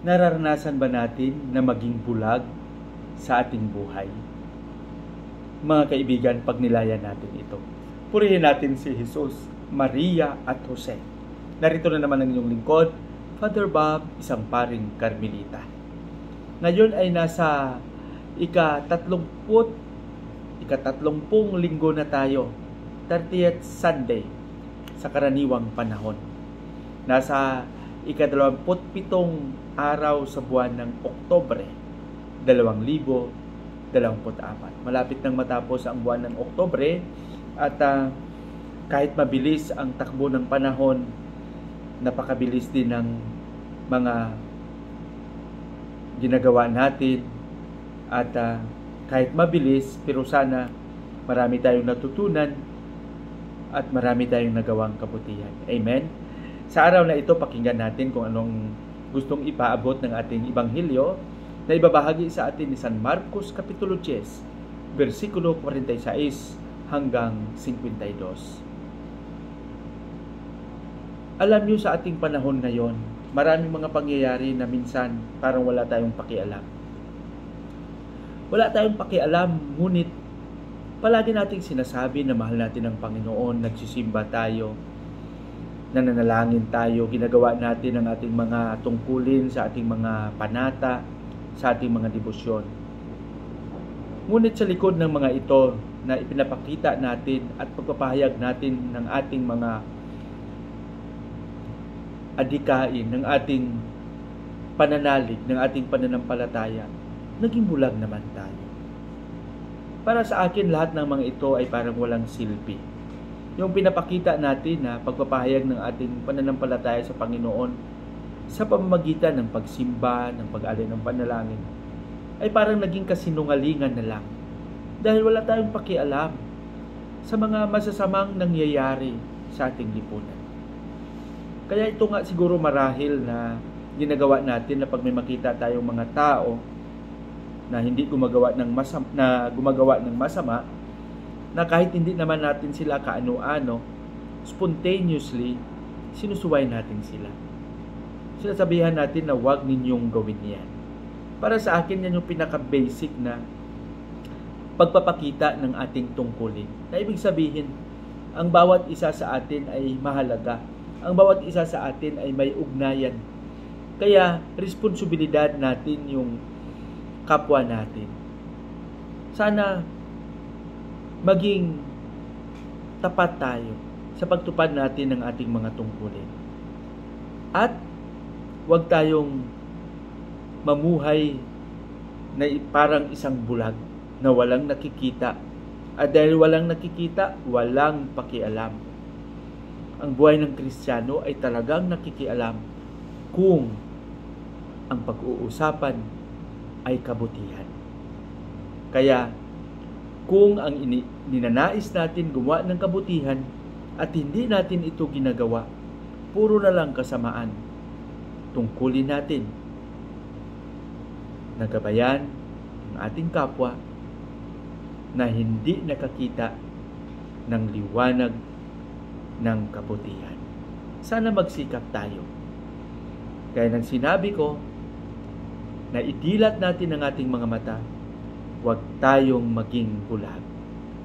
Nararanasan ba natin na maging bulag sa ating buhay? Mga kaibigan, pagnilayan natin ito. Purihin natin si Jesus, Maria at Jose. Narito na naman ang inyong lingkod, Father Bob, isang paring Karmelita. Ngayon ay nasa ika-30 linggo na tayo, 30th Sunday sa karaniwang panahon. Nasa ika-27 araw sa buwan ng Oktubre, 2024. Malapit nang matapos ang buwan ng Oktubre at kahit mabilis ang takbo ng panahon, napakabilis din ng mga ginagawa natin at kahit mabilis, pero sana marami tayong natutunan at marami tayong nagawang kabutihan. Amen? Sa araw na ito, pakinggan natin kung anong gustong ipaabot ng ating Ebanghelyo na ibabahagi sa atin ni San Marcos Kapitulo 10, versikulo 46 hanggang 52. Alam niyo, sa ating panahon ngayon, maraming mga pangyayari na minsan parang wala tayong pakialam. Wala tayong pakialam, ngunit palagi nating sinasabi na mahal natin ang Panginoon, nagsisimba tayo, nananalangin tayo, ginagawa natin ang ating mga tungkulin sa ating mga panata, sa ating mga debosyon. Ngunit sa likod ng mga ito na ipinapakita natin at pagpapahayag natin ng ating mga adikain, ng ating pananalig, ng ating pananampalataya, naging bulag naman tayo. Para sa akin, lahat ng mga ito ay parang walang silbi. Yung pinapakita natin na pagpapahayag ng ating pananampalataya sa Panginoon sa pamamagitan ng pagsimba, ng pag-alay ng panalangin, ay parang naging kasinungalingan na lang. Dahil wala tayong pakialam sa mga masasamang nangyayari sa ating lipunan. Kaya ito nga siguro marahil na ginagawa natin na pag may makita tayong mga tao na hindi gumagawa ng masama, na kahit hindi naman natin sila kaano-ano, spontaneously, sinusuway natin sila. Sinasabihan natin na huwag ninyong gawin yan. Para sa akin, yan yung pinaka-basic na pagpapakita ng ating tungkulin. Na ibig sabihin, ang bawat isa sa atin ay mahalaga. Ang bawat isa sa atin ay may ugnayan. Kaya, responsibilidad natin yung kapwa natin. Sana maging tapat tayo sa pagtupad natin ng ating mga tungkulin. At huwag tayong mamuhay na parang isang bulag na walang nakikita. At dahil walang nakikita, walang pakialam. Ang buhay ng Kristiyano ay talagang nakikialam kung ang pag-uusapan ay kabutihan. Kaya, kung ang ninanais natin gumawa ng kabutihan at hindi natin ito ginagawa, puro na lang kasamaan, tungkulin natin na gabayan ang ating kapwa na hindi nakakita ng liwanag ng kabutihan. Sana magsikap tayo. Kaya nang sinabi ko na idilat natin ang ating mga mata, huwag tayong maging bulag.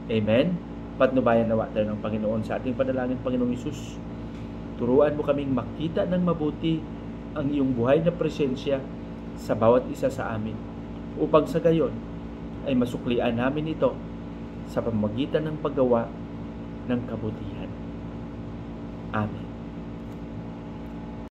Amen? Patnubayan nawa tayo ng Panginoon sa ating panalangin. Panginoong Hesus, turuan mo kaming makita ng mabuti ang iyong buhay na presensya sa bawat isa sa amin, upang sa gayon ay masuklian namin ito sa pamamagitan ng paggawa ng kabutihan. Amen.